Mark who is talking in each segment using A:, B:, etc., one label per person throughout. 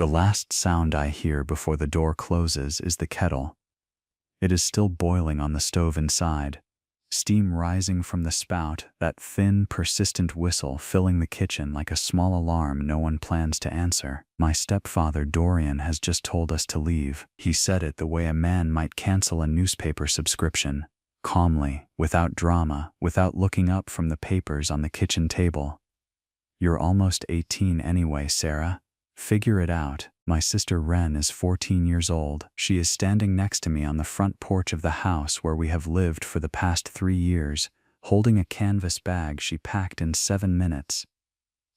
A: The last sound I hear before the door closes is the kettle. It is still boiling on the stove inside, steam rising from the spout, that thin, persistent whistle filling the kitchen like a small alarm no one plans to answer. My stepfather Dorian has just told us to leave. He said it the way a man might cancel a newspaper subscription, calmly, without drama, without looking up from the papers on the kitchen table. You're almost 18 anyway, Sera. Figure it out. My sister Wren is 14 years old. She is standing next to me on the front porch of the house where we have lived for the past 3 years, holding a canvas bag she packed in 7 minutes.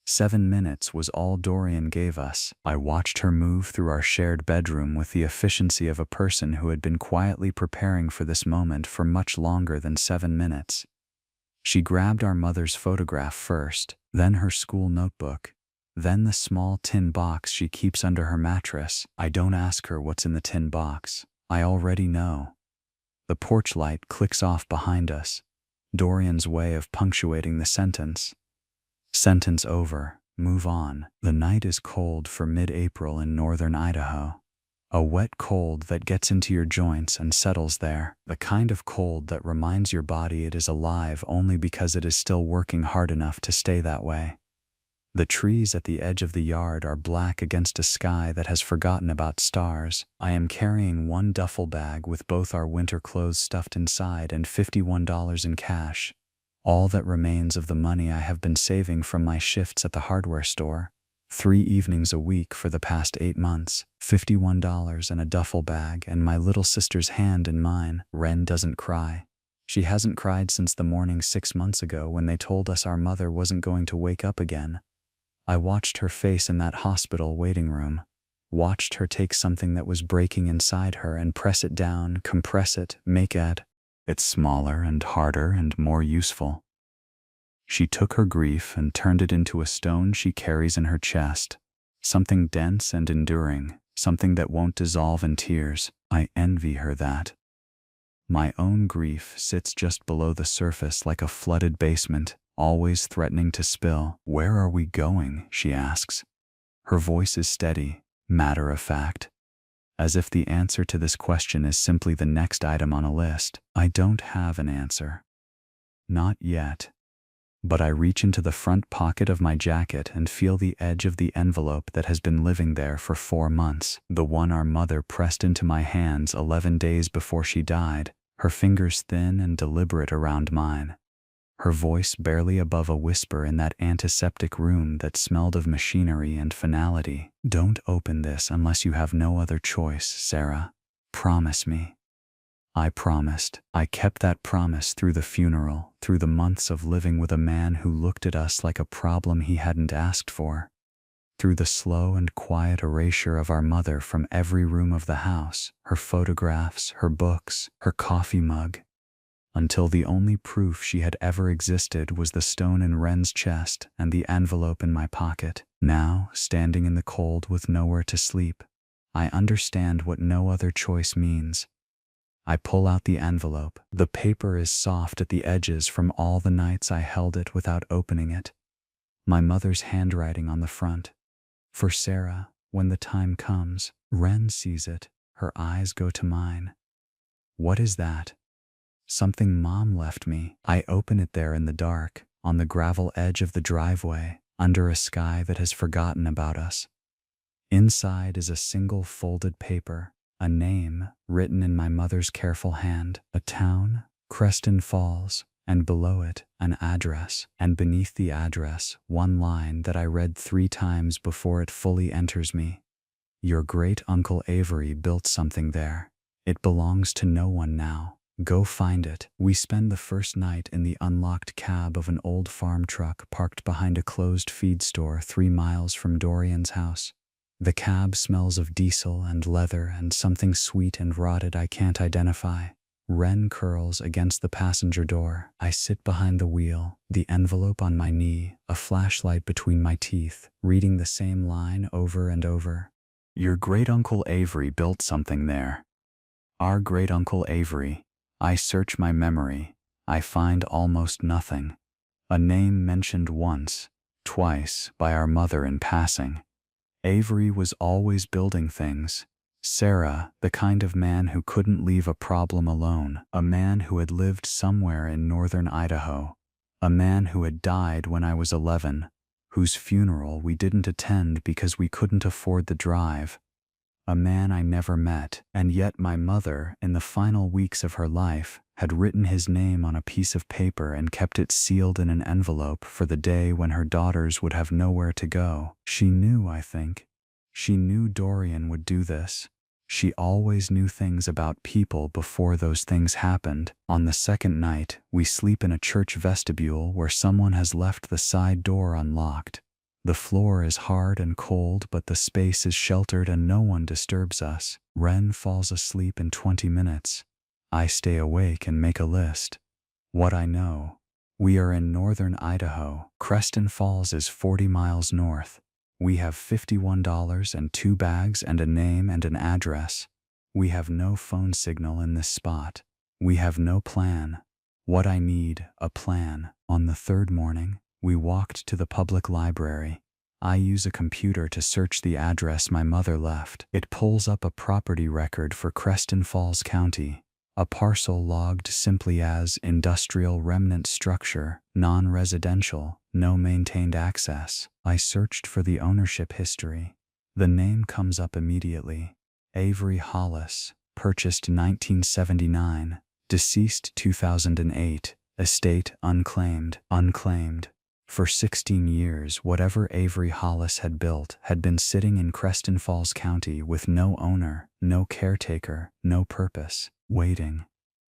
A: 7 minutes was all Dorian gave us. I watched her move through our shared bedroom with the efficiency of a person who had been quietly preparing for this moment for much longer than 7 minutes. She grabbed our mother's photograph first, then her school notebook, then the small tin box she keeps under her mattress. I don't ask her what's in the tin box. I already know. The porch light clicks off behind us, Dorian's way of punctuating the sentence. Sentence over. Move on. The night is cold for mid-April in northern Idaho. A wet cold that gets into your joints and settles there. The kind of cold that reminds your body it is alive only because it is still working hard enough to stay that way. The trees at the edge of the yard are black against a sky that has forgotten about stars. I am carrying one duffel bag with both our winter clothes stuffed inside and $51 in cash, all that remains of the money I have been saving from my shifts at the hardware store. 3 evenings a week for the past 8 months, $51 in a duffel bag and my little sister's hand in mine. Wren doesn't cry. She hasn't cried since the morning 6 months ago when they told us our mother wasn't going to wake up again. I watched her face in that hospital waiting room, watched her take something that was breaking inside her and press it down, compress it, make it smaller and harder and more useful. She took her grief and turned it into a stone she carries in her chest, something dense and enduring, something that won't dissolve in tears. I envy her that. My own grief sits just below the surface like a flooded basement, always threatening to spill. Where are we going? She asks. Her voice is steady, matter of fact, as if the answer to this question is simply the next item on a list. I don't have an answer. Not yet. But I reach into the front pocket of my jacket and feel the edge of the envelope that has been living there for 4 months, the one our mother pressed into my hands 11 days before she died, her fingers thin and deliberate around mine. Her voice barely above a whisper in that antiseptic room that smelled of machinery and finality. Don't open this unless you have no other choice, Sera. Promise me. I promised. I kept that promise through the funeral, through the months of living with a man who looked at us like a problem he hadn't asked for, through the slow and quiet erasure of our mother from every room of the house, her photographs, her books, her coffee mug, until the only proof she had ever existed was the stone in Wren's chest and the envelope in my pocket. Now, standing in the cold with nowhere to sleep, I understand what no other choice means. I pull out the envelope. The paper is soft at the edges from all the nights I held it without opening it. My mother's handwriting on the front. For Sera, when the time comes. Wren sees it. Her eyes go to mine. What is that? Something Mom left me. I open it there in the dark, on the gravel edge of the driveway, under a sky that has forgotten about us. Inside is a single folded paper, a name written in my mother's careful hand, a town, Creston Falls, and below it, an address, and beneath the address, one line that I read 3 times before it fully enters me. Your great-uncle Avery built something there. It belongs to no one now. Go find it. We spend the first night in the unlocked cab of an old farm truck parked behind a closed feed store 3 miles from Dorian's house. The cab smells of diesel and leather and something sweet and rotted I can't identify. Wren curls against the passenger door. I sit behind the wheel, the envelope on my knee, a flashlight between my teeth, reading the same line over and over. Your great-uncle Avery built something there. Our great-uncle Avery. I search my memory. I find almost nothing. A name mentioned once, twice, by our mother in passing. Avery was always building things. Sera, the kind of man who couldn't leave a problem alone, a man who had lived somewhere in northern Idaho, a man who had died when I was 11, whose funeral we didn't attend because we couldn't afford the drive, a man I never met, and yet my mother, in the final weeks of her life, had written his name on a piece of paper and kept it sealed in an envelope for the day when her daughters would have nowhere to go. She knew, I think. She knew Dorian would do this. She always knew things about people before those things happened. On the second night, we sleep in a church vestibule where someone has left the side door unlocked. The floor is hard and cold, but the space is sheltered and no one disturbs us. Wren falls asleep in 20 minutes. I stay awake and make a list. What I know. We are in northern Idaho. Creston Falls is 40 miles north. We have $51 and 2 bags and a name and an address. We have no phone signal in this spot. We have no plan. What I need, a plan. On the third morning, we walked to the public library. I use a computer to search the address my mother left. It pulls up a property record for Creston Falls County, a parcel logged simply as industrial remnant structure, non-residential, no maintained access. I searched for the ownership history. The name comes up immediately. Avery Hollis, purchased 1979, deceased 2008, estate unclaimed. For 16 years, whatever Avery Hollis had built had been sitting in Creston Falls County with no owner, no caretaker, no purpose, waiting.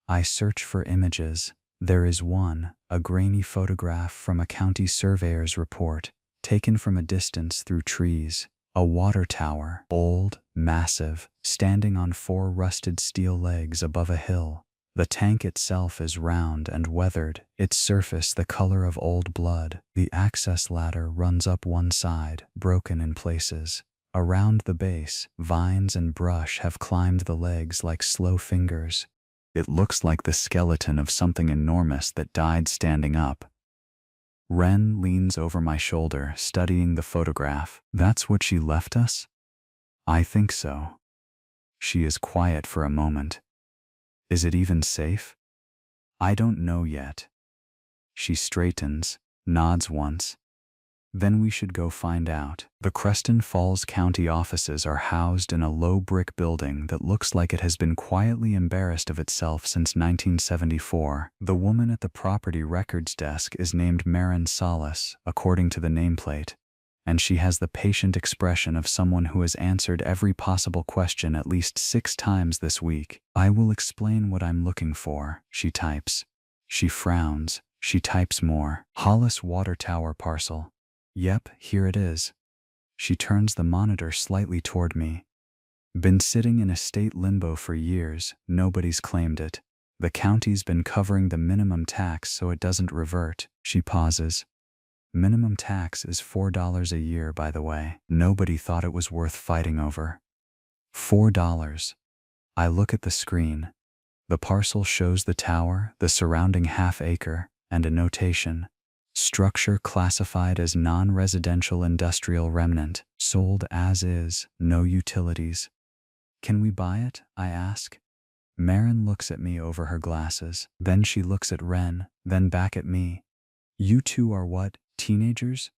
A: I search for images. There is one, a grainy photograph from a county surveyor's report, taken from a distance through trees. A water tower, old, massive, standing on 4 rusted steel legs above a hill. The tank itself is round and weathered, its surface the color of old blood. The access ladder runs up one side, broken in places. Around the base, vines and brush have climbed the legs like slow fingers. It looks like the skeleton of something enormous that died standing up. Wren leans over my shoulder, studying the photograph. That's what she left us? I think so. She is quiet for a moment. Is it even safe? I don't know yet. She straightens, nods once. Then we should go find out. The Creston Falls County offices are housed in a low brick building that looks like it has been quietly embarrassed of itself since 1974. The woman at the property records desk is named Wren Solace, according to the nameplate, and she has the patient expression of someone who has answered every possible question at least 6 times this week. I will explain what I'm looking for, she types. She frowns. She types more. Hollis Water Tower parcel. Yep, here it is. She turns the monitor slightly toward me. Been sitting in a state limbo for years, nobody's claimed it. The county's been covering the minimum tax so it doesn't revert. She pauses. Minimum tax is $4 a year, by the way. Nobody thought it was worth fighting over. $4. I look at the screen. The parcel shows the tower, the surrounding half-acre, and a notation. Structure classified as non-residential industrial remnant, sold as is, no utilities. Can we buy it? I ask. Wren looks at me over her glasses. Then she looks at Wren, then back at me. You two are what, teenagers?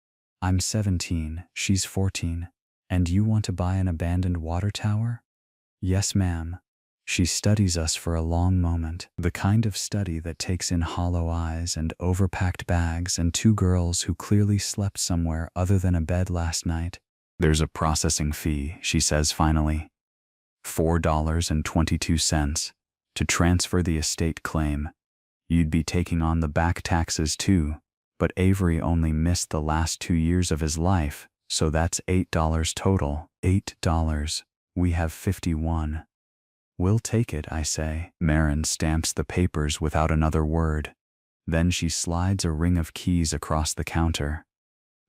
A: I'm 17, she's 14. And you want to buy an abandoned water tower? Yes, ma'am. She studies us for a long moment, the kind of study that takes in hollow eyes and overpacked bags and 2 girls who clearly slept somewhere other than a bed last night. There's a processing fee, she says finally. $4.22 to transfer the estate claim. You'd be taking on the back taxes too, but Avery only missed the last 2 years of his life, so that's $8 total. $8. We have 51. We'll take it, I say. Wren stamps the papers without another word. Then she slides a ring of keys across the counter.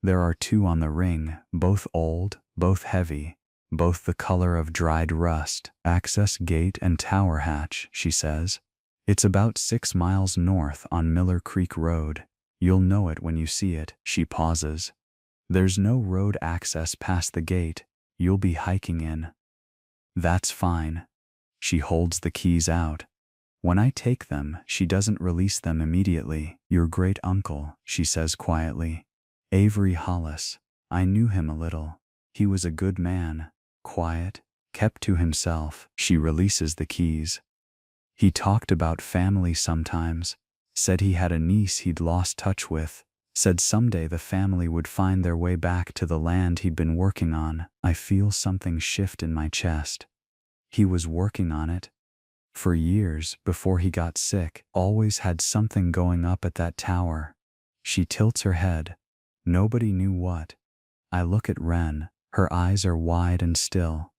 A: There are 2 on the ring, both old, both heavy, both the color of dried rust. Access gate and tower hatch, she says. It's about 6 miles north on Miller Creek Road. You'll know it when you see it. She pauses. There's no road access past the gate. You'll be hiking in. That's fine. She holds the keys out. When I take them, she doesn't release them immediately. Your great uncle, she says quietly. Avery Hollis. I knew him a little. He was a good man, quiet, kept to himself. She releases the keys. He talked about family sometimes, said he had a niece he'd lost touch with, said someday the family would find their way back to the land he'd been working on. I feel something shift in my chest. He was working on it. For years, before he got sick, always had something going up at that tower. She tilts her head. Nobody knew what. I look at Wren. Her eyes are wide and still.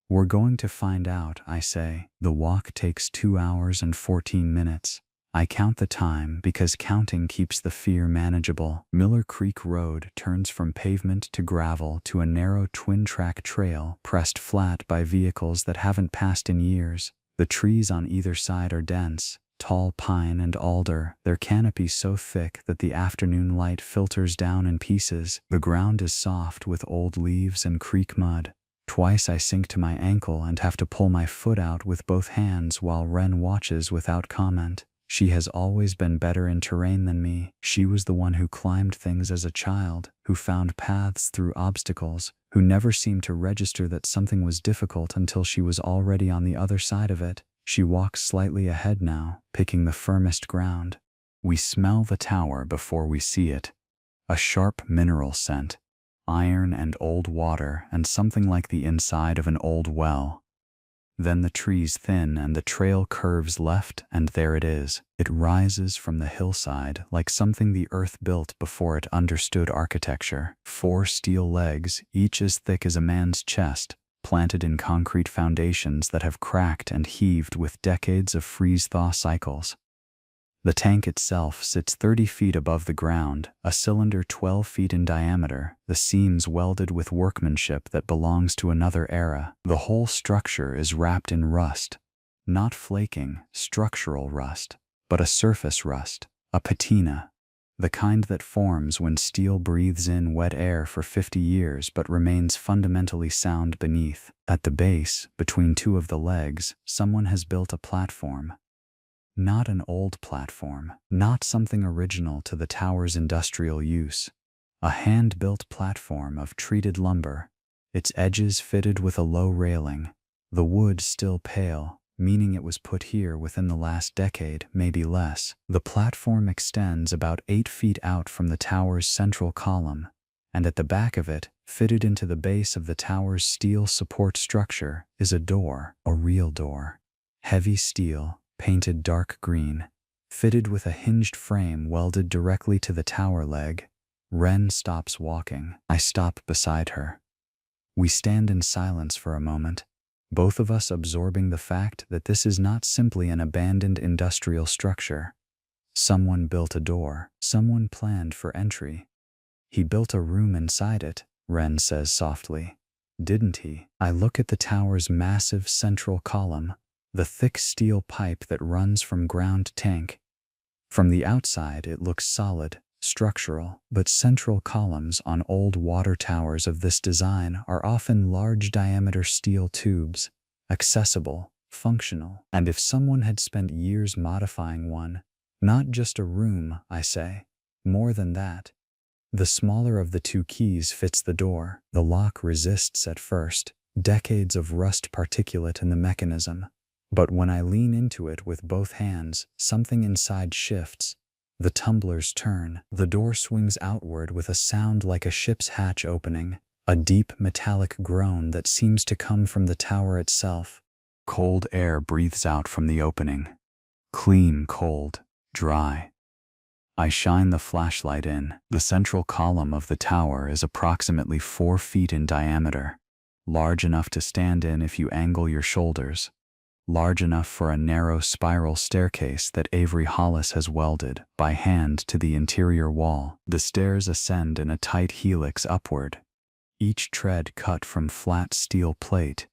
A: We're going to find out, I say. The walk takes 2 hours and 14 minutes. I count the time because counting keeps the fear manageable. Miller Creek Road turns from pavement to gravel to a narrow twin-track trail pressed flat by vehicles that haven't passed in years. The trees on either side are dense, tall pine and alder, their canopy so thick that the afternoon light filters down in pieces. The ground is soft with old leaves and creek mud. Twice I sink to my ankle and have to pull my foot out with both hands while Wren watches without comment. She has always been better in terrain than me. She was the one who climbed things as a child, who found paths through obstacles, who never seemed to register that something was difficult until she was already on the other side of it. She walks slightly ahead now, picking the firmest ground. We smell the tower before we see it. A sharp mineral scent, iron and old water and something like the inside of an old well. Then the trees thin and the trail curves left, and there it is. It rises from the hillside like something the earth built before it understood architecture. 4 steel legs, each as thick as a man's chest, planted in concrete foundations that have cracked and heaved with decades of freeze-thaw cycles. The tank itself sits 30 feet above the ground, a cylinder 12 feet in diameter, the seams welded with workmanship that belongs to another era. The whole structure is wrapped in rust. Not flaking, structural rust, but a surface rust, a patina. The kind that forms when steel breathes in wet air for 50 years but remains fundamentally sound beneath. At the base, between 2 of the legs, someone has built a platform. Not an old platform, not something original to the tower's industrial use. A hand-built platform of treated lumber, its edges fitted with a low railing, the wood still pale, meaning it was put here within the last decade, maybe less. The platform extends about 8 feet out from the tower's central column, and at the back of it, fitted into the base of the tower's steel support structure, is a door, a real door. Heavy steel, painted dark green, fitted with a hinged frame welded directly to the tower leg. Wren stops walking. I stop beside her. We stand in silence for a moment, both of us absorbing the fact that this is not simply an abandoned industrial structure. Someone built a door. Someone planned for entry. He built a room inside it, Wren says softly. Didn't he? I look at the tower's massive central column, the thick steel pipe that runs from ground to tank. From the outside it looks solid, structural, but central columns on old water towers of this design are often large-diameter steel tubes, accessible, functional. And if someone had spent years modifying one, not just a room, I say, more than that. The smaller of the 2 keys fits the door. The lock resists at first, decades of rust particulate in the mechanism. But when I lean into it with both hands, something inside shifts. The tumblers turn. The door swings outward with a sound like a ship's hatch opening, a deep metallic groan that seems to come from the tower itself. Cold air breathes out from the opening. Clean, cold, dry. I shine the flashlight in. The central column of the tower is approximately 4 feet in diameter, large enough to stand in if you angle your shoulders. Large enough for a narrow spiral staircase that Avery Hollis has welded by hand to the interior wall. The stairs ascend in a tight helix upward, each tread cut from flat steel plate,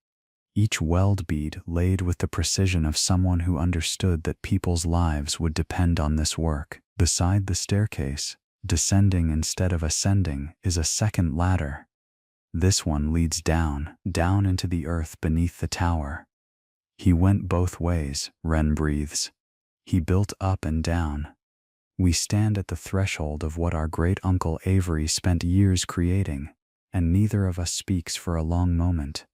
A: each weld bead laid with the precision of someone who understood that people's lives would depend on this work. Beside the staircase, descending instead of ascending, is a second ladder. This one leads down, down into the earth beneath the tower. He went both ways, Wren breathes. He built up and down. We stand at the threshold of what our great-uncle Avery spent years creating, and neither of us speaks for a long moment.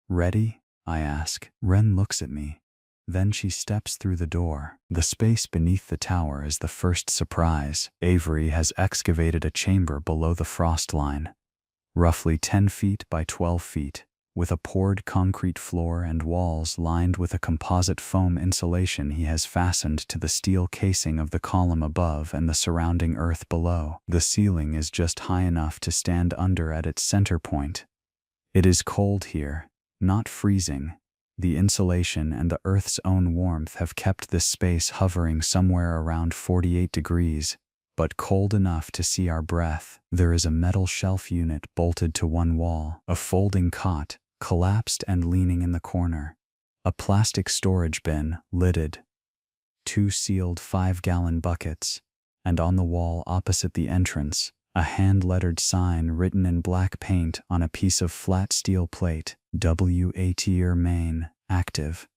A: Ready? I ask. Wren looks at me. Then she steps through the door. The space beneath the tower is the first surprise. Avery has excavated a chamber below the frost line, roughly 10 feet by 12 feet, with a poured concrete floor and walls lined with a composite foam insulation he has fastened to the steel casing of the column above and the surrounding earth below. The ceiling is just high enough to stand under at its center point. It is cold here, not freezing. The insulation and the earth's own warmth have kept this space hovering somewhere around 48 degrees, but cold enough to see our breath. There is a metal shelf unit bolted to one wall, a folding cot, collapsed and leaning in the corner, a plastic storage bin, lidded, 2 sealed 5-gallon buckets, and on the wall opposite the entrance, a hand-lettered sign written in black paint on a piece of flat steel plate, W.A.T.R. Main, active.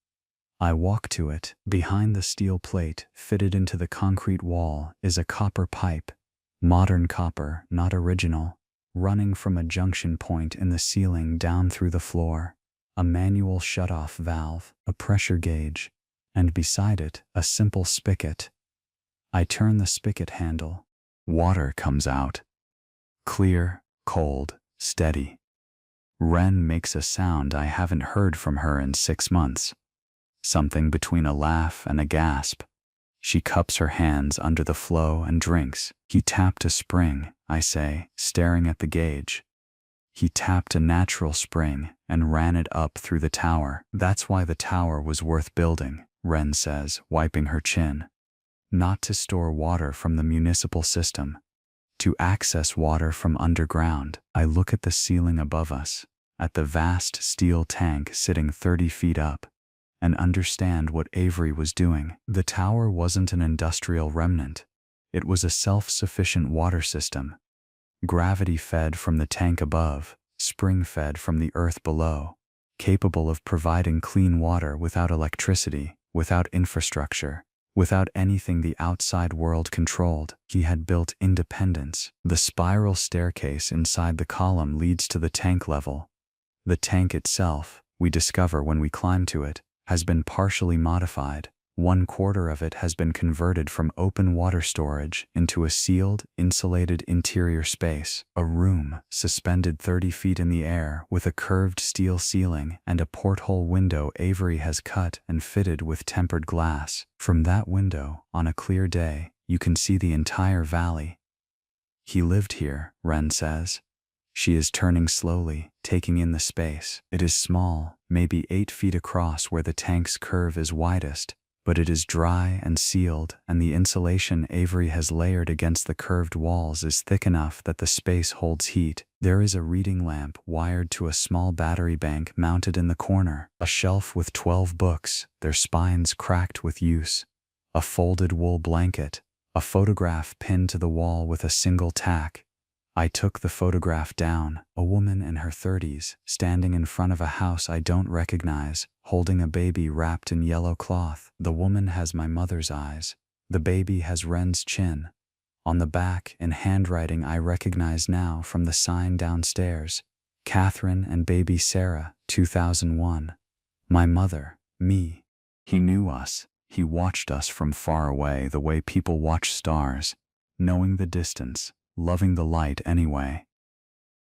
A: I walk to it. Behind the steel plate, fitted into the concrete wall, is a copper pipe, modern copper, not original, running from a junction point in the ceiling down through the floor, a manual shut-off valve, a pressure gauge, and beside it, a simple spigot. I turn the spigot handle. Water comes out. Clear, cold, steady. Wren makes a sound I haven't heard from her in 6 months. Something between a laugh and a gasp. She cups her hands under the flow and drinks. He tapped a spring, I say, staring at the gauge. He tapped a natural spring and ran it up through the tower. That's why the tower was worth building, Wren says, wiping her chin. Not to store water from the municipal system. To access water from underground. I look at the ceiling above us, at the vast steel tank sitting 30 feet up, and understand what Avery was doing. The tower wasn't an industrial remnant. It was a self-sufficient water system. Gravity-fed from the tank above, spring-fed from the earth below, capable of providing clean water without electricity, without infrastructure, without anything the outside world controlled. He had built independence. The spiral staircase inside the column leads to the tank level. The tank itself, we discover when we climb to it, has been partially modified. 1/4 of it has been converted from open water storage into a sealed, insulated interior space, a room suspended 30 feet in the air with a curved steel ceiling and a porthole window Avery has cut and fitted with tempered glass. From that window, on a clear day, you can see the entire valley. He lived here, Wren says. She is turning slowly, taking in the space. It is small, maybe 8 feet across where the tank's curve is widest, but it is dry and sealed, and the insulation Avery has layered against the curved walls is thick enough that the space holds heat. There is a reading lamp wired to a small battery bank mounted in the corner, a shelf with 12 books, their spines cracked with use, a folded wool blanket, a photograph pinned to the wall with a single tack. I took the photograph down, a woman in her 30s, standing in front of a house I don't recognize, holding a baby wrapped in yellow cloth. The woman has my mother's eyes. The baby has Wren's chin. On the back, in handwriting I recognize now from the sign downstairs, Catherine and baby Sera, 2001. My mother, me. He knew us. He watched us from far away the way people watch stars, knowing the distance, loving the light anyway.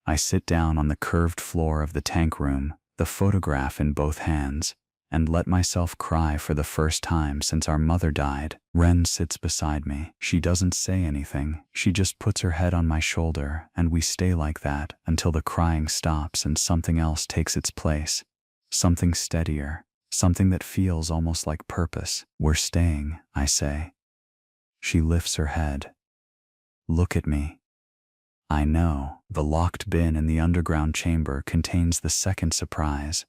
A: I sit down on the curved floor of the tank room, the photograph in both hands, and let myself cry for the first time since our mother died. Wren sits beside me. She doesn't say anything. She just puts her head on my shoulder, and we stay like that until the crying stops and something else takes its place. Something steadier, something that feels almost like purpose. We're staying, I say. She lifts her head. Look at me. I know, the locked bin in the underground chamber contains the second surprise.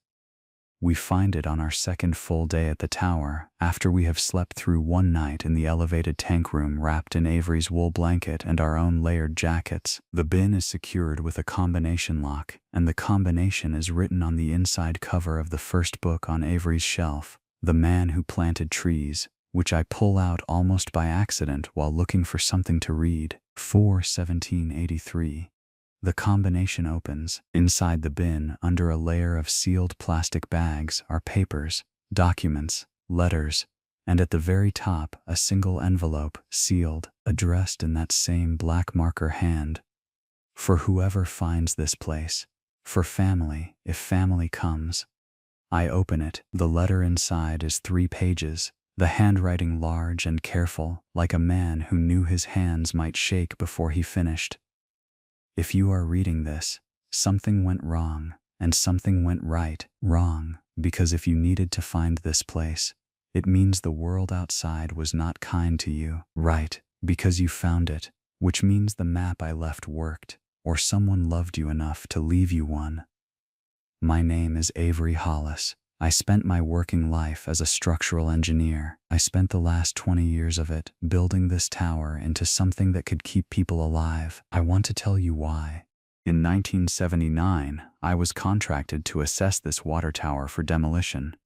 A: We find it on our second full day at the tower, after we have slept through one night in the elevated tank room wrapped in Avery's wool blanket and our own layered jackets. The bin is secured with a combination lock, and the combination is written on the inside cover of the first book on Avery's shelf, The Man Who Planted Trees, which I pull out almost by accident while looking for something to read. 1783. The combination opens. Inside the bin, under a layer of sealed plastic bags, are papers, documents, letters, and at the very top, a single envelope, sealed, addressed in that same black marker hand. For whoever finds this place. For family, if family comes. I open it. The letter inside is 3 pages, the handwriting large and careful, like a man who knew his hands might shake before he finished. If you are reading this, something went wrong, and something went right. Wrong, because if you needed to find this place, it means the world outside was not kind to you. Right, because you found it, which means the map I left worked, or someone loved you enough to leave you one. My name is Avery Hollis. I spent my working life as a structural engineer. I spent the last 20 years of it building this tower into something that could keep people alive. I want to tell you why. In 1979, I was contracted to assess this water tower for demolition.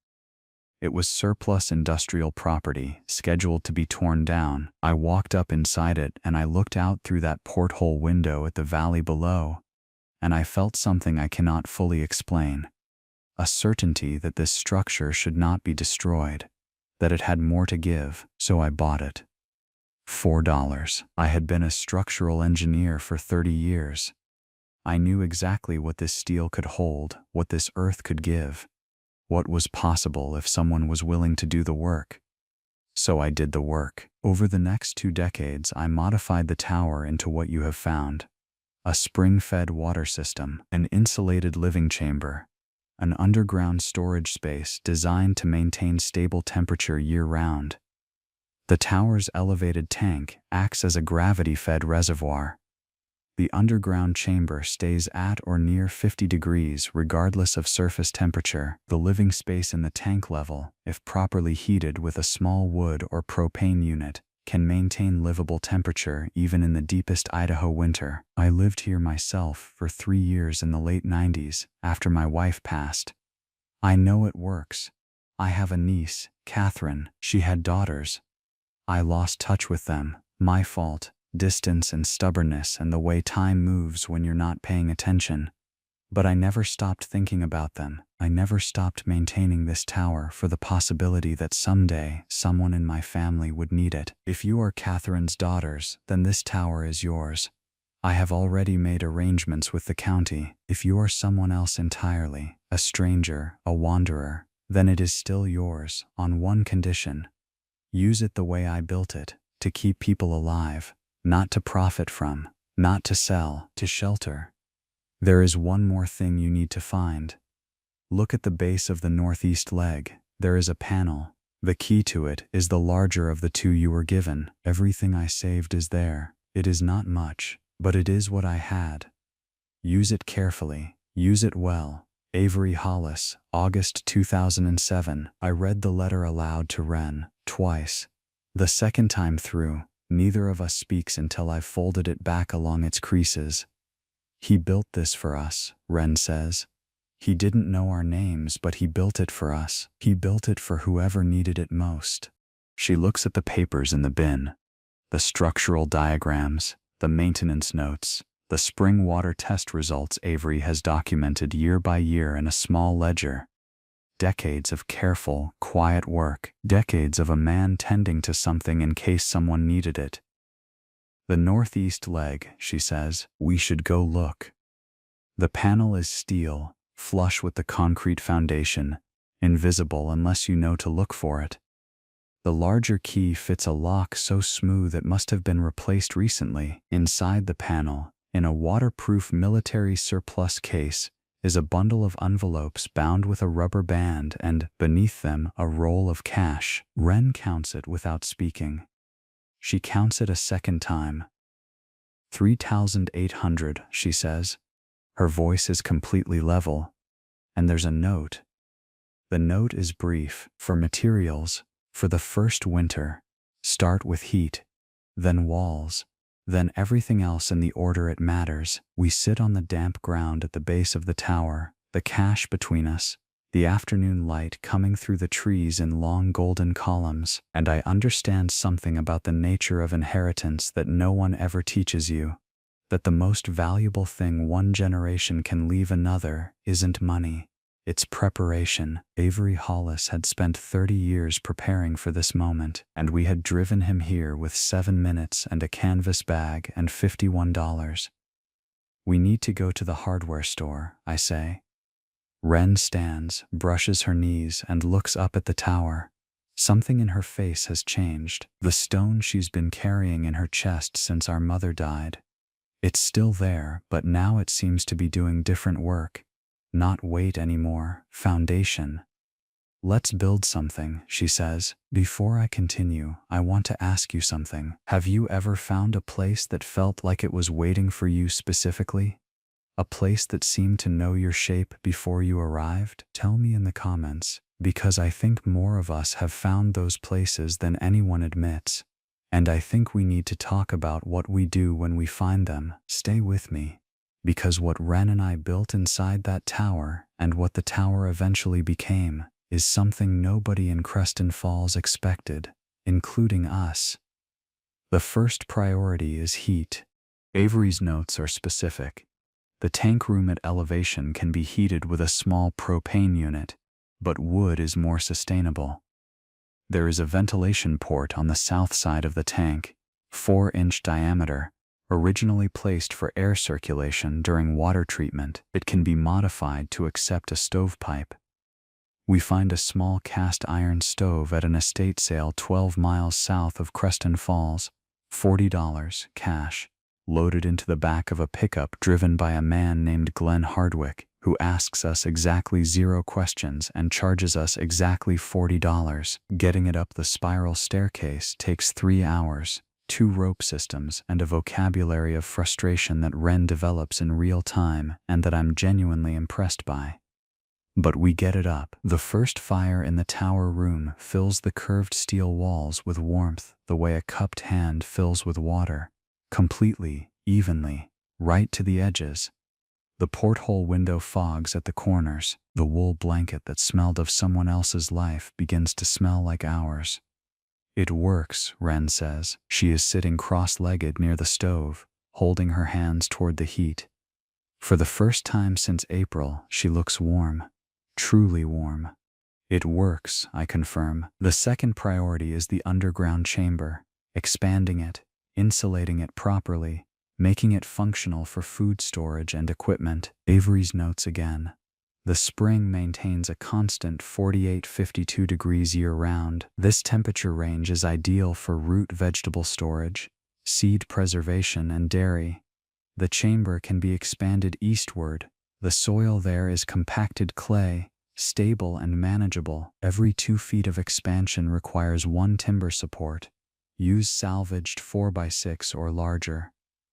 A: It was surplus industrial property, scheduled to be torn down. I walked up inside it and I looked out through that porthole window at the valley below, and I felt something I cannot fully explain. A certainty that this structure should not be destroyed, that it had more to give, so I bought it. $4. I had been a structural engineer for 30 years. I knew exactly what this steel could hold, what this earth could give, what was possible if someone was willing to do the work. So I did the work. Over the next 2 decades, I modified the tower into what you have found. A spring-fed water system, an insulated living chamber, an underground storage space designed to maintain stable temperature year-round. The tower's elevated tank acts as a gravity-fed reservoir. The underground chamber stays at or near 50 degrees regardless of surface temperature. The living space in the tank level, if properly heated with a small wood or propane unit, can maintain livable temperature even in the deepest Idaho winter. I lived here myself for 3 years in the late 90s, after my wife passed. I know it works. I have a niece, Catherine. She had daughters. I lost touch with them. My fault. Distance and stubbornness and the way time moves when you're not paying attention. But I never stopped thinking about them. I never stopped maintaining this tower for the possibility that someday someone in my family would need it. If you are Catherine's daughters, then this tower is yours. I have already made arrangements with the county. If you are someone else entirely, a stranger, a wanderer, then it is still yours, on one condition. Use it the way I built it, to keep people alive, not to profit from, not to sell, to shelter. There is one more thing you need to find. Look at the base of the northeast leg. There is a panel. The key to it is the larger of the 2 you were given. Everything I saved is there. It is not much, but it is what I had. Use it carefully. Use it well. Avery Hollis, August 2007. I read the letter aloud to Wren, twice. The second time through, neither of us speaks until I've folded it back along its creases. He built this for us, Wren says. He didn't know our names, but he built it for us. He built it for whoever needed it most. She looks at the papers in the bin, the structural diagrams, the maintenance notes, the spring water test results Avery has documented year by year in a small ledger. Decades of careful, quiet work, decades of a man tending to something in case someone needed it. The northeast leg, she says, we should go look. The panel is steel, flush with the concrete foundation, invisible unless you know to look for it. The larger key fits a lock so smooth it must have been replaced recently. Inside the panel, in a waterproof military surplus case, is a bundle of envelopes bound with a rubber band and, beneath them, a roll of cash. Wren counts it without speaking. She counts it a second time. 3,800, she says. Her voice is completely level. And there's a note. The note is brief. For materials, for the first winter, start with heat, then walls, then everything else in the order it matters. We sit on the damp ground at the base of the tower, the cache between us, the afternoon light coming through the trees in long golden columns, and I understand something about the nature of inheritance that no one ever teaches you. That the most valuable thing one generation can leave another isn't money. It's preparation. Avery Hollis had spent 30 years preparing for this moment, and we had driven him here with 7 minutes and a canvas bag and $51. We need to go to the hardware store, I say. Wren stands, brushes her knees, and looks up at the tower. Something in her face has changed. The stone she's been carrying in her chest since our mother died. It's still there, but now it seems to be doing different work. Not weight anymore, foundation. Let's build something, she says. Before I continue, I want to ask you something. Have you ever found a place that felt like it was waiting for you specifically? A place that seemed to know your shape before you arrived? Tell me in the comments, because I think more of us have found those places than anyone admits. And I think we need to talk about what we do when we find them. Stay with me. Because what Wren and I built inside that tower, and what the tower eventually became, is something nobody in Creston Falls expected, including us. The first priority is heat. Avery's notes are specific. The tank room at elevation can be heated with a small propane unit, but wood is more sustainable. There is a ventilation port on the south side of the tank, 4-inch diameter, originally placed for air circulation during water treatment. It can be modified to accept a stovepipe. We find a small cast iron stove at an estate sale 12 miles south of Creston Falls, $40 cash, loaded into the back of a pickup driven by a man named Glenn Hardwick, who asks us exactly 0 questions and charges us exactly $40. Getting it up the spiral staircase takes 3 hours, 2 rope systems, and a vocabulary of frustration that Wren develops in real time and that I'm genuinely impressed by. But we get it up. The first fire in the tower room fills the curved steel walls with warmth the way a cupped hand fills with water. Completely, evenly, right to the edges. The porthole window fogs at the corners. The wool blanket that smelled of someone else's life begins to smell like ours. It works, Wren says. She is sitting cross-legged near the stove, holding her hands toward the heat. For the first time since April, she looks warm. Truly warm. It works, I confirm. The second priority is the underground chamber, expanding it, insulating it properly, making it functional for food storage and equipment. Avery's notes again. The spring maintains a constant 48-52 degrees year-round. This temperature range is ideal for root vegetable storage, seed preservation, and dairy. The chamber can be expanded eastward. The soil there is compacted clay, stable and manageable. Every 2 feet of expansion requires 1 timber support. Use salvaged 4x6 or larger.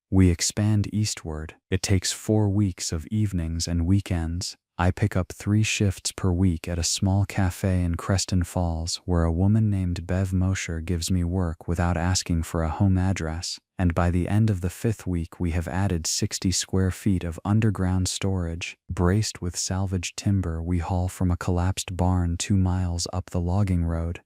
A: We expand eastward. It takes 4 weeks of evenings and weekends. I pick up 3 shifts per week at a small cafe in Creston Falls where a woman named Bev Mosher gives me work without asking for a home address, and by the end of the 5th week we have added 60 square feet of underground storage, braced with salvaged timber we haul from a collapsed barn 2 miles up the logging road.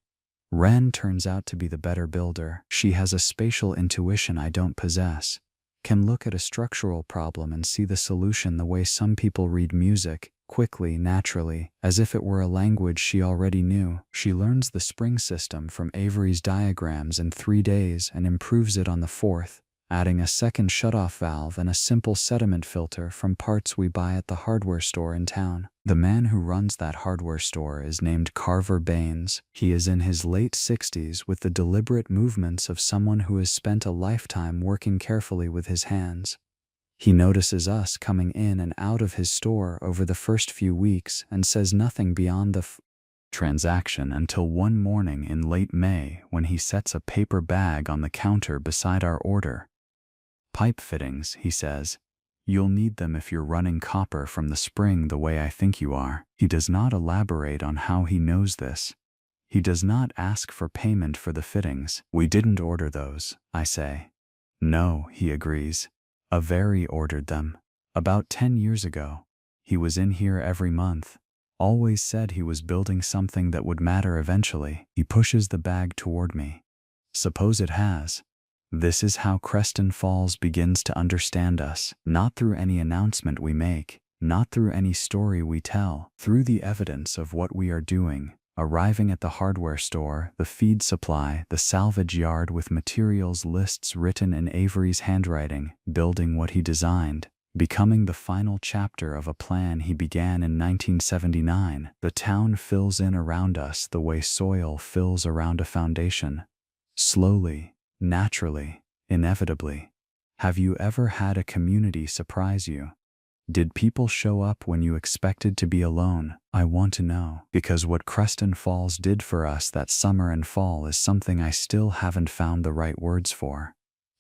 A: Wren turns out to be the better builder. She has a spatial intuition I don't possess, can look at a structural problem and see the solution the way some people read music, quickly, naturally, as if it were a language she already knew. She learns the spring system from Avery's diagrams in 3 days and improves it on the 4th, adding a second shutoff valve and a simple sediment filter from parts we buy at the hardware store in town. The man who runs that hardware store is named Carver Baines. He is in his late 60s with the deliberate movements of someone who has spent a lifetime working carefully with his hands. He notices us coming in and out of his store over the first few weeks and says nothing beyond the transaction until one morning in late May when he sets a paper bag on the counter beside our order. "Pipe fittings," he says. You'll need them if you're running copper from the spring the way I think you are. He does not elaborate on how he knows this. He does not ask for payment for the fittings. We didn't order those, I say. No, he agrees. Avery ordered them. About 10 years ago. He was in here every month. Always said he was building something that would matter eventually. He pushes the bag toward me. Suppose it has. This is how Creston Falls begins to understand us, not through any announcement we make, not through any story we tell, through the evidence of what we are doing, arriving at the hardware store, the feed supply, the salvage yard with materials lists written in Avery's handwriting, building what he designed, becoming the final chapter of a plan he began in 1979. The town fills in around us the way soil fills around a foundation. Slowly, naturally, inevitably. Have you ever had a community surprise you? Did people show up when you expected to be alone? I want to know, because what Creston Falls did for us that summer and fall is something I still haven't found the right words for.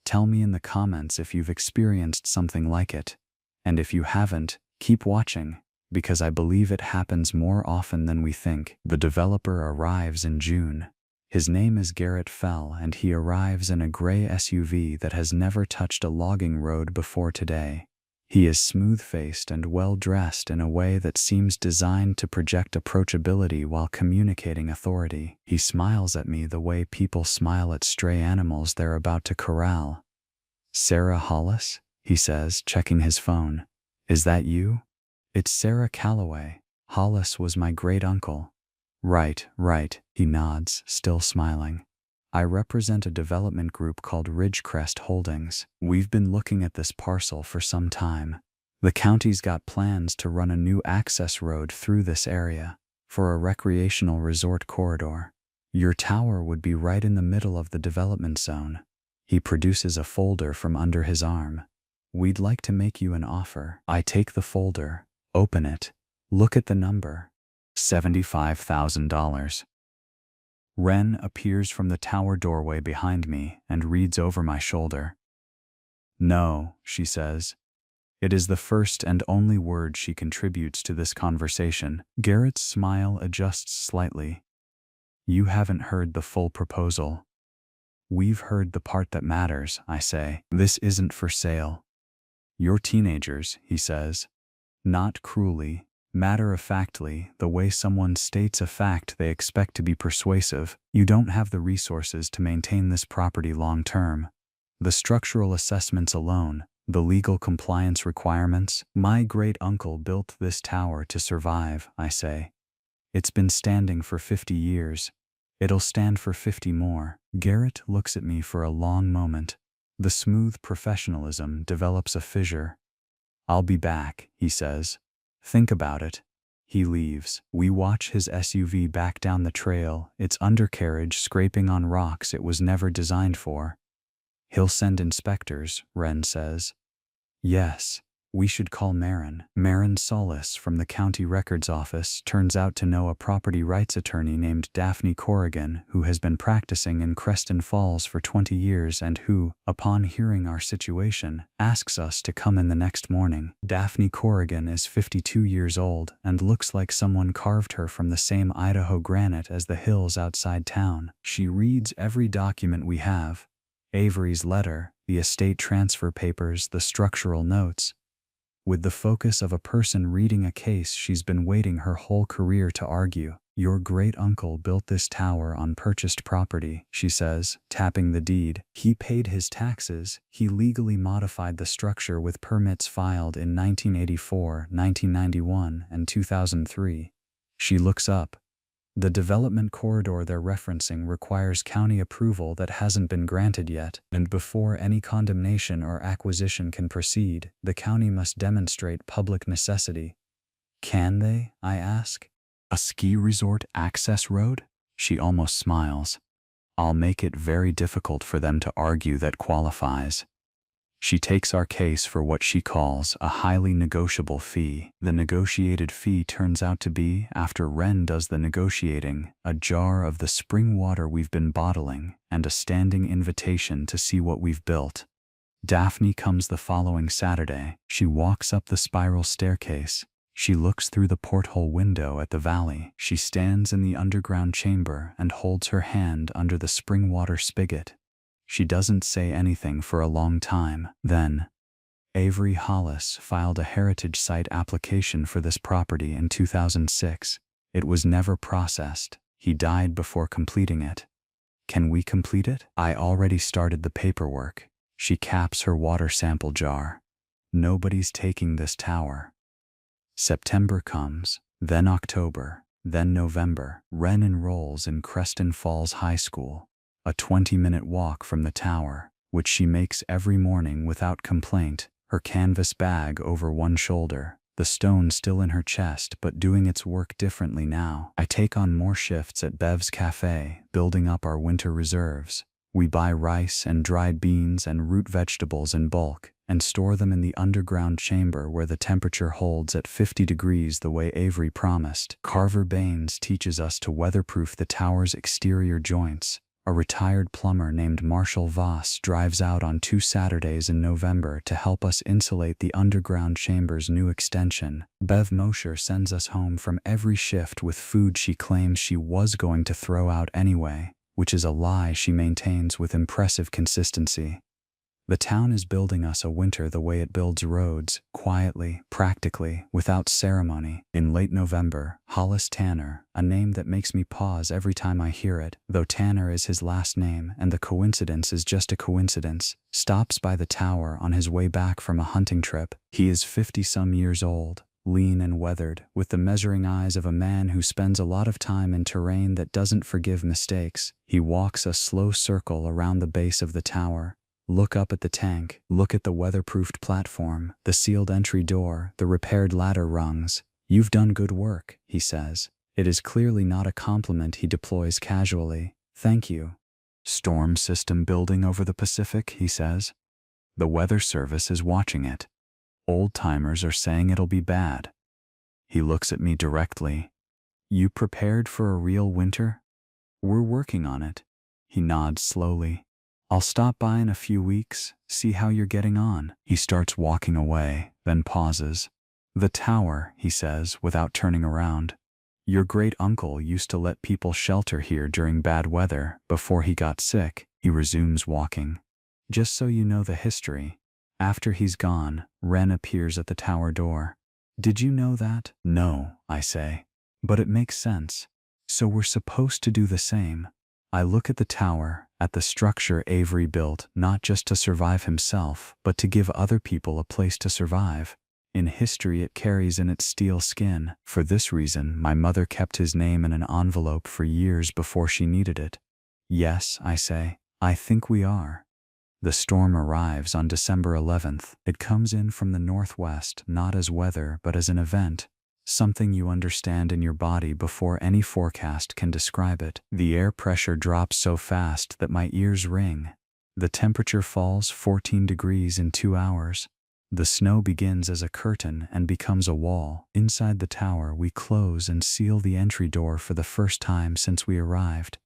A: Tell me in the comments if you've experienced something like it. And if you haven't, keep watching, because I believe it happens more often than we think. The developer arrives in June. His name is Garrett Fell, and he arrives in a gray SUV that has never touched a logging road before today. He is smooth-faced and well-dressed in a way that seems designed to project approachability while communicating authority. He smiles at me the way people smile at stray animals they're about to corral. "Sera Hollis?" he says, checking his phone. "Is that you?" "It's Sera Calloway. Hollis was my great-uncle." Right, he nods, still smiling. "I represent a development group called Ridgecrest Holdings. We've been looking at this parcel for some time. The county's got plans to run a new access road through this area for a recreational resort corridor. Your tower would be right in the middle of the development zone." He produces a folder from under his arm. "We'd like to make you an offer." I take the folder, open it, look at the number. $75,000. Wren appears from the tower doorway behind me and reads over my shoulder. "No," she says. It is the first and only word she contributes to this conversation. Garrett's smile adjusts slightly. "You haven't heard the full proposal." "We've heard the part that matters," I say. "This isn't for sale." "You're teenagers," he says. Not cruelly, matter-of-factly, the way someone states a fact they expect to be persuasive. "You don't have the resources to maintain this property long-term. The structural assessments alone, the legal compliance requirements. My great-uncle built this tower to survive," I say. "It's been standing for 50 years. It'll stand for 50 more." Garrett looks at me for a long moment. The smooth professionalism develops a fissure. "I'll be back," he says. "Think about it." He leaves. We watch his SUV back down the trail, its undercarriage scraping on rocks it was never designed for. "He'll send inspectors," Wren says. "Yes. We should call Marin." Marin Solis from the county records office turns out to know a property rights attorney named Daphne Corrigan who has been practicing in Creston Falls for 20 years and who, upon hearing our situation, asks us to come in the next morning. Daphne Corrigan is 52 years old and looks like someone carved her from the same Idaho granite as the hills outside town. She reads every document we have. Avery's letter, the estate transfer papers, the structural notes. With the focus of a person reading a case she's been waiting her whole career to argue. "Your great-uncle built this tower on purchased property," she says, tapping the deed. "He paid his taxes. He legally modified the structure with permits filed in 1984, 1991, and 2003. She looks up. The development corridor they're referencing requires county approval that hasn't been granted yet, and before any condemnation or acquisition can proceed, the county must demonstrate public necessity." "Can they?" I ask. "A ski resort access road?" She almost smiles. "I'll make it very difficult for them to argue that qualifies." She takes our case for what she calls a highly negotiable fee. The negotiated fee turns out to be, after Wren does the negotiating, a jar of the spring water we've been bottling and a standing invitation to see what we've built. Daphne comes the following Saturday. She walks up the spiral staircase. She looks through the porthole window at the valley. She stands in the underground chamber and holds her hand under the spring water spigot. She doesn't say anything for a long time. Then, Avery Hollis filed a heritage site application for this property in 2006. It was never processed. He died before completing it. Can we complete it? I already started the paperwork. She caps her water sample jar. Nobody's taking this tower. September comes, then October, then November. Wren enrolls in Creston Falls High School, a 20-minute walk from the tower, which she makes every morning without complaint, her canvas bag over one shoulder, the stone still in her chest but doing its work differently now. I take on more shifts at Bev's Cafe, building up our winter reserves. We buy rice and dried beans and root vegetables in bulk, and store them in the underground chamber where the temperature holds at 50 degrees the way Avery promised. Carver Baines teaches us to weatherproof the tower's exterior joints. A retired plumber named Marshall Voss drives out on 2 Saturdays in November to help us insulate the underground chamber's new extension. Bev Mosher sends us home from every shift with food she claims she was going to throw out anyway, which is a lie she maintains with impressive consistency. The town is building us a winter the way it builds roads, quietly, practically, without ceremony. In late November, Hollis Tanner, a name that makes me pause every time I hear it, though Tanner is his last name and the coincidence is just a coincidence, stops by the tower on his way back from a hunting trip. He is 50-some years old, lean and weathered, with the measuring eyes of a man who spends a lot of time in terrain that doesn't forgive mistakes. He walks a slow circle around the base of the tower. Look up at the tank, look at the weatherproofed platform, the sealed entry door, the repaired ladder rungs. You've done good work, he says. It is clearly not a compliment he deploys casually. Thank you. Storm system building over the Pacific, he says. The weather service is watching it. Old-timers are saying it'll be bad. He looks at me directly. You prepared for a real winter? We're working on it. He nods slowly. I'll stop by in a few weeks, see how you're getting on. He starts walking away, then pauses. The tower, he says, without turning around. Your great-uncle used to let people shelter here during bad weather before he got sick. He resumes walking. Just so you know the history. After he's gone, Wren appears at the tower door. Did you know that? No, I say. But it makes sense. So we're supposed to do the same. I look at the tower, at the structure Avery built not just to survive himself, but to give other people a place to survive. In history it carries in its steel skin. For this reason, my mother kept his name in an envelope for years before she needed it. Yes, I say, I think we are. The storm arrives on December 11th. It comes in from the northwest, not as weather but as an event. Something you understand in your body before any forecast can describe it. The air pressure drops so fast that my ears ring. The temperature falls 14 degrees in 2 hours. The snow begins as a curtain and becomes a wall. Inside the tower, we close and seal the entry door for the first time since we arrived.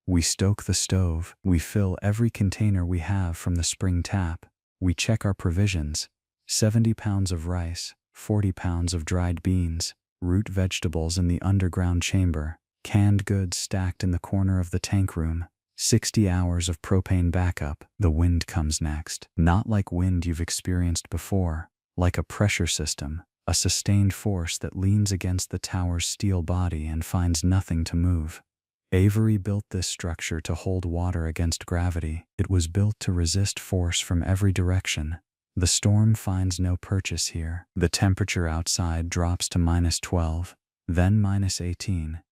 A: We stoke the stove. We fill every container we have from the spring tap. We check our provisions. 70 pounds of rice, 40 pounds of dried beans, root vegetables in the underground chamber, canned goods stacked in the corner of the tank room, 60 hours of propane backup. The wind comes next. Not like wind you've experienced before, like a pressure system, a sustained force that leans against the tower's steel body and finds nothing to move. Avery built this structure to hold water against gravity. It was built to resist force from every direction. The storm finds no purchase here. The temperature outside drops to -12, then -18.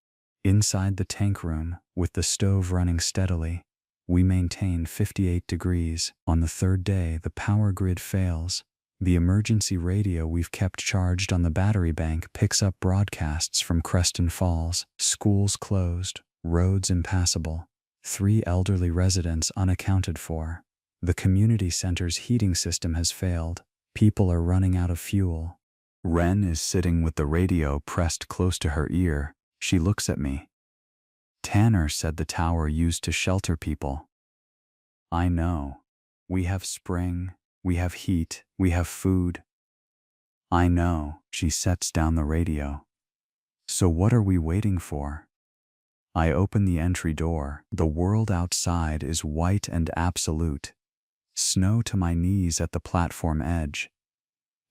A: Inside the tank room, with the stove running steadily, we maintain 58 degrees. On the third day, the power grid fails. The emergency radio we've kept charged on the battery bank picks up broadcasts from Creston Falls. Schools closed, roads impassable, 3 elderly residents unaccounted for. The community center's heating system has failed. People are running out of fuel. Wren is sitting with the radio pressed close to her ear. She looks at me. Tanner said the tower used to shelter people. I know. We have spring, We have heat. We have food. I know, she sets down the radio. So what are we waiting for? I open the entry door. The world outside is white and absolute. Snow to my knees at the platform edge.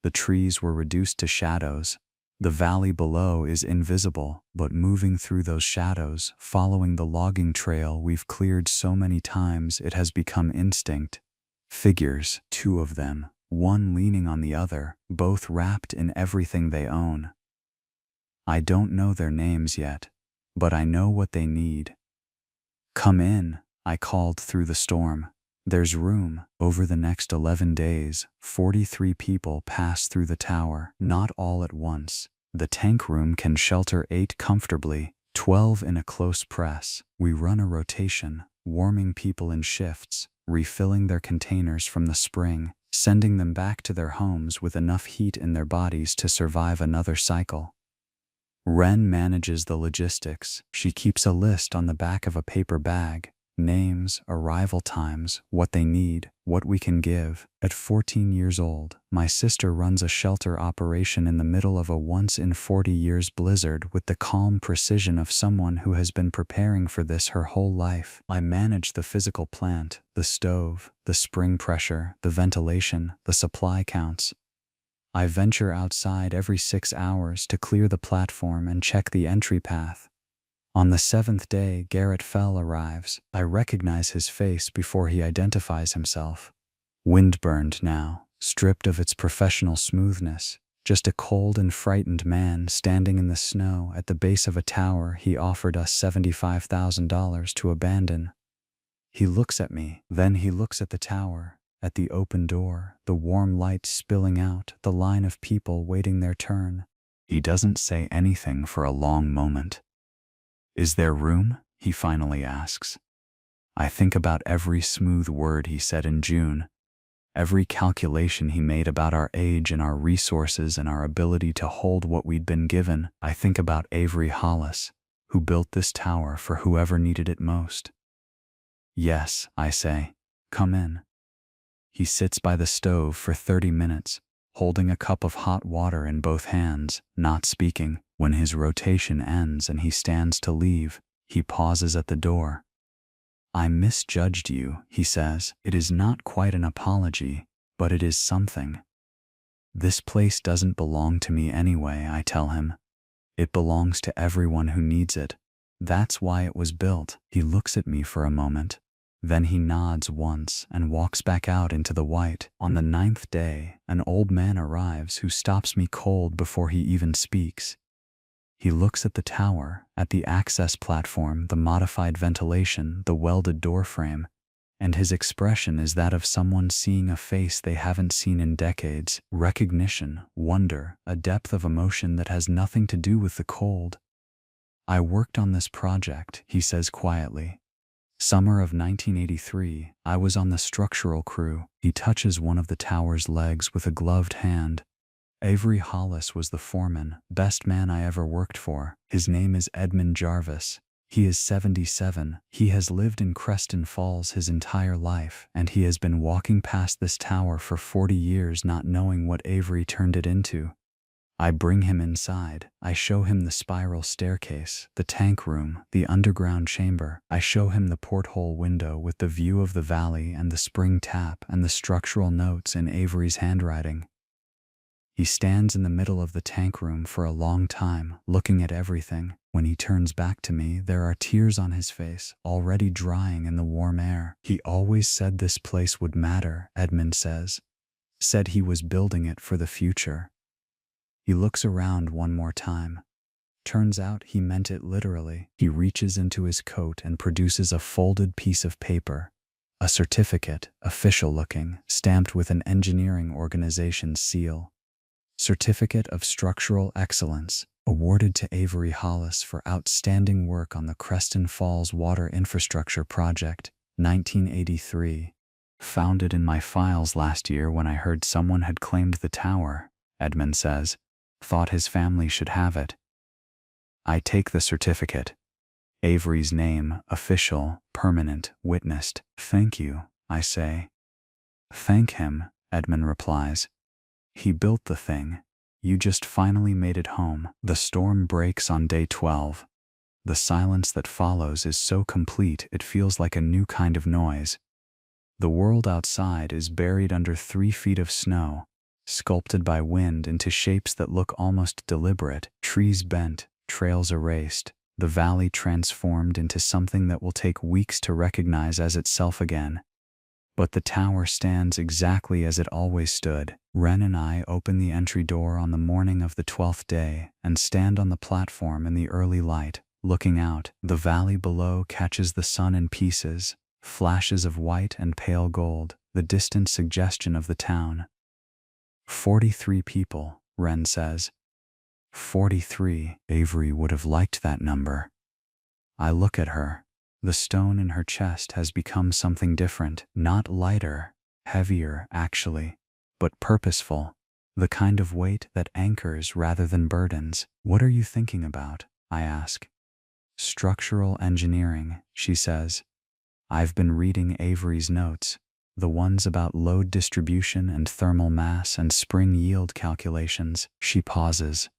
A: The trees were reduced to shadows. The valley below is invisible, but moving through those shadows, following the logging trail we've cleared so many times it has become instinct. Figures, two of them, one leaning on the other, both wrapped in everything they own. I don't know their names yet, but I know what they need. Come in, I called through the storm. There's room. Over the next 11 days, 43 people pass through the tower, not all at once. The tank room can shelter 8 comfortably, 12 in a close press. We run a rotation, warming people in shifts, refilling their containers from the spring, sending them back to their homes with enough heat in their bodies to survive another cycle. Wren manages the logistics. She keeps a list on the back of a paper bag. Names, arrival times, what they need, what we can give. At 14 years old, my sister runs a shelter operation in the middle of a once-in-40-years blizzard with the calm precision of someone who has been preparing for this her whole life. I manage the physical plant, the stove, the spring pressure, the ventilation, the supply counts. I venture outside every 6 hours to clear the platform and check the entry path. On the 7th day, Garrett Fell arrives. I recognize his face before he identifies himself. Windburned now, stripped of its professional smoothness, just a cold and frightened man standing in the snow at the base of a tower he offered us $75,000 to abandon. He looks at me, then he looks at the tower, at the open door, the warm light spilling out, the line of people waiting their turn. He doesn't say anything for a long moment. Is there room? He finally asks. I think about every smooth word he said in June, every calculation he made about our age and our resources and our ability to hold what we'd been given. I think about Avery Hollis, who built this tower for whoever needed it most. Yes, I say, come in. He sits by the stove for 30 minutes, holding a cup of hot water in both hands, not speaking. When his rotation ends and he stands to leave, he pauses at the door. I misjudged you, he says. It is not quite an apology, but it is something. This place doesn't belong to me anyway, I tell him. It belongs to everyone who needs it. That's why it was built. He looks at me for a moment. Then he nods once and walks back out into the white. On the 9th day, an old man arrives who stops me cold before he even speaks. He looks at the tower, at the access platform, the modified ventilation, the welded doorframe, and his expression is that of someone seeing a face they haven't seen in decades. Recognition, wonder, a depth of emotion that has nothing to do with the cold. I worked on this project, he says quietly. Summer of 1983, I was on the structural crew. He touches one of the tower's legs with a gloved hand. Avery Hollis was the foreman, best man I ever worked for. His name is Edmund Jarvis. He is 77. He has lived in Creston Falls his entire life, and he has been walking past this tower for 40 years not knowing what Avery turned it into. I bring him inside. I show him the spiral staircase, the tank room, the underground chamber. I show him the porthole window with the view of the valley and the spring tap and the structural notes in Avery's handwriting. He stands in the middle of the tank room for a long time, looking at everything. When he turns back to me, there are tears on his face, already drying in the warm air. He always said this place would matter, Edmund says. Said he was building it for the future. He looks around one more time. Turns out he meant it literally. He reaches into his coat and produces a folded piece of paper. A certificate, official looking, stamped with an engineering organization's seal. Certificate of Structural Excellence, awarded to Avery Hollis for outstanding work on the Creston Falls Water Infrastructure Project, 1983. Found it in my files last year when I heard someone had claimed the tower, Edmund says. Thought his family should have it. I take the certificate. Avery's name, official, permanent, witnessed. Thank you, I say. Thank him, Edmund replies. He built the thing. You just finally made it home. The storm breaks on day 12. The silence that follows is so complete it feels like a new kind of noise. The world outside is buried under 3 feet of snow, sculpted by wind into shapes that look almost deliberate, trees bent, trails erased, the valley transformed into something that will take weeks to recognize as itself again. But the tower stands exactly as it always stood. Wren and I open the entry door on the morning of the 12th day and stand on the platform in the early light, looking out. The valley below catches the sun in pieces, flashes of white and pale gold, the distant suggestion of the town. 43 people, Wren says. 43. Avery would have liked that number. I look at her. The stone in her chest has become something different, not lighter, heavier actually, but purposeful, the kind of weight that anchors rather than burdens. What are you thinking about? I ask. Structural engineering, she says. I've been reading Avery's notes, the ones about load distribution and thermal mass and spring yield calculations. She pauses.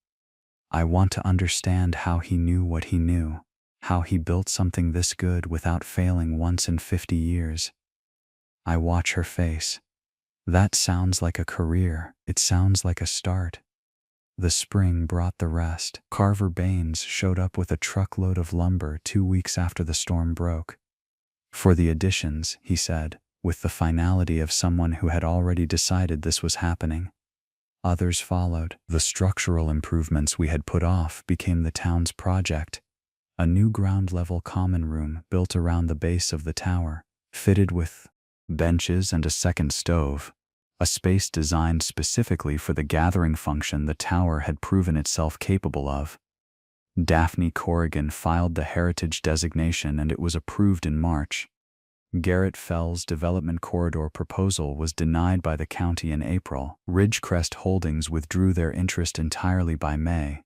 A: I want to understand how he knew what he knew. How he built something this good without failing once in 50 years. I watch her face. That sounds like a career. It sounds like a start. The spring brought the rest. Carver Baines showed up with a truckload of lumber 2 weeks after the storm broke. For the additions, he said, with the finality of someone who had already decided this was happening. Others followed. The structural improvements we had put off became the town's project. A new ground-level common room built around the base of the tower, fitted with benches and a second stove, a space designed specifically for the gathering function the tower had proven itself capable of. Daphne Corrigan filed the heritage designation and it was approved in March. Garrett Fell's development corridor proposal was denied by the county in April. Ridgecrest Holdings withdrew their interest entirely by May.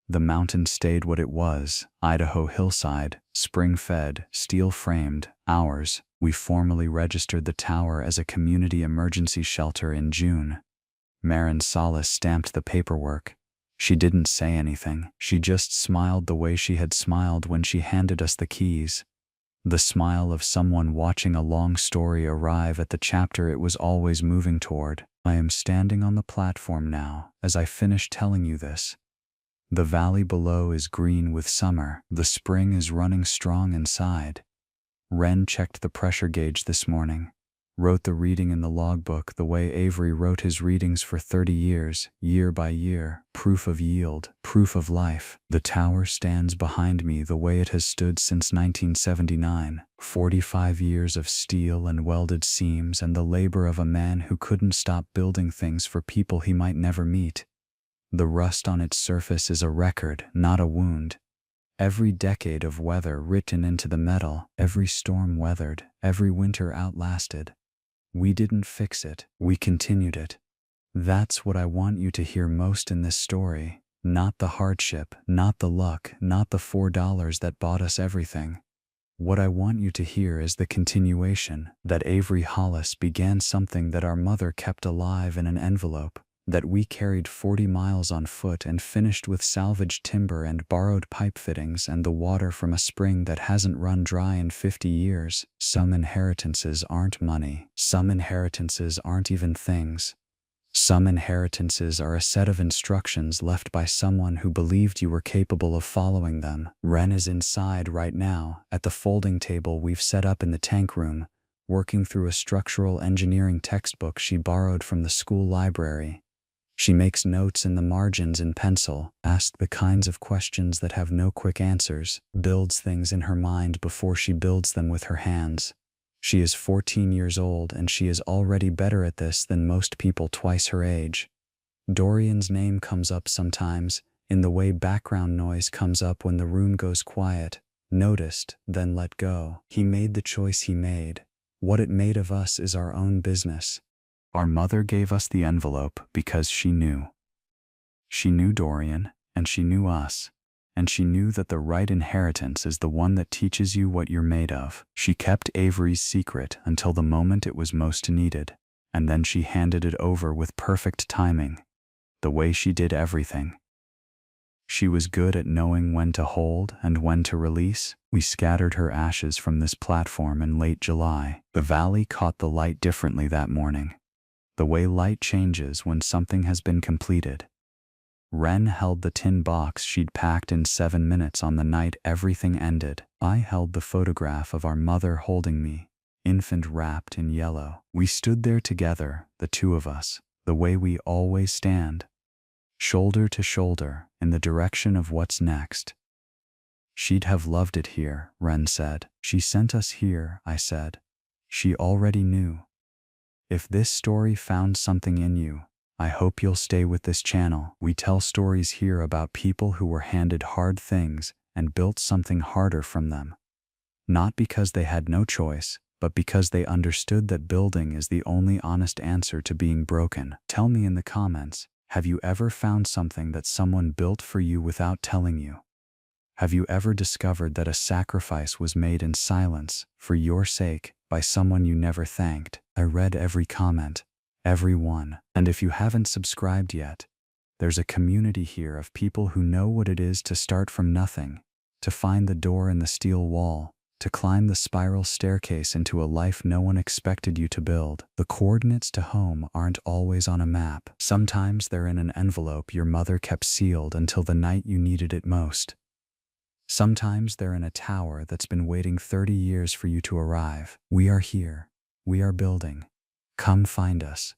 A: The mountain stayed what it was, Idaho hillside, spring-fed, steel-framed, ours. We formally registered the tower as a community emergency shelter in June. Marin Salas stamped the paperwork. She didn't say anything. She just smiled the way she had smiled when she handed us the keys. The smile of someone watching a long story arrive at the chapter it was always moving toward. I am standing on the platform now, as I finish telling you this. The valley below is green with summer. The spring is running strong inside. Wren checked the pressure gauge this morning, wrote the reading in the logbook the way Avery wrote his readings for 30 years, year by year, proof of yield, proof of life. The tower stands behind me the way it has stood since 1979, 45 years of steel and welded seams and the labor of a man who couldn't stop building things for people he might never meet. The rust on its surface is a record, not a wound. Every decade of weather written into the metal, every storm weathered, every winter outlasted. We didn't fix it, we continued it. That's what I want you to hear most in this story. Not the hardship, not the luck, not the $4 that bought us everything. What I want you to hear is the continuation, that Avery Hollis began something that our mother kept alive in an envelope, that we carried 40 miles on foot and finished with salvaged timber and borrowed pipe fittings and the water from a spring that hasn't run dry in 50 years. Some inheritances aren't money. Some inheritances aren't even things. Some inheritances are a set of instructions left by someone who believed you were capable of following them. Wren is inside right now, at the folding table we've set up in the tank room, working through a structural engineering textbook she borrowed from the school library. She makes notes in the margins in pencil, asks the kinds of questions that have no quick answers, builds things in her mind before she builds them with her hands. She is 14 years old and she is already better at this than most people twice her age. Dorian's name comes up sometimes, in the way background noise comes up when the room goes quiet, noticed, then let go. He made the choice he made. What it made of us is our own business. Our mother gave us the envelope because she knew. She knew Dorian, and she knew us, and she knew that the right inheritance is the one that teaches you what you're made of. She kept Avery's secret until the moment it was most needed, And then she handed it over with perfect timing. The way she did everything. She was good at knowing when to hold and when to release. We scattered her ashes from this platform in late July. The valley caught the light differently that morning. The way light changes when something has been completed. Wren held the tin box she'd packed in 7 minutes on the night everything ended. I held the photograph of our mother holding me, infant wrapped in yellow. We stood there together, the two of us, the way we always stand, shoulder to shoulder, in the direction of what's next. She'd have loved it here, Wren said. She sent us here, I said. She already knew. If this story found something in you, I hope you'll stay with this channel. We tell stories here about people who were handed hard things and built something harder from them. Not because they had no choice, but because they understood that building is the only honest answer to being broken. Tell me in the comments, have you ever found something that someone built for you without telling you? Have you ever discovered that a sacrifice was made in silence, for your sake, by someone you never thanked? I read every comment, every one. And if you haven't subscribed yet, there's a community here of people who know what it is to start from nothing, to find the door in the steel wall, to climb the spiral staircase into a life no one expected you to build. The coordinates to home aren't always on a map. Sometimes they're in an envelope your mother kept sealed until the night you needed it most. Sometimes they're in a tower that's been waiting 30 years for you to arrive. We are here. We are building. Come find us.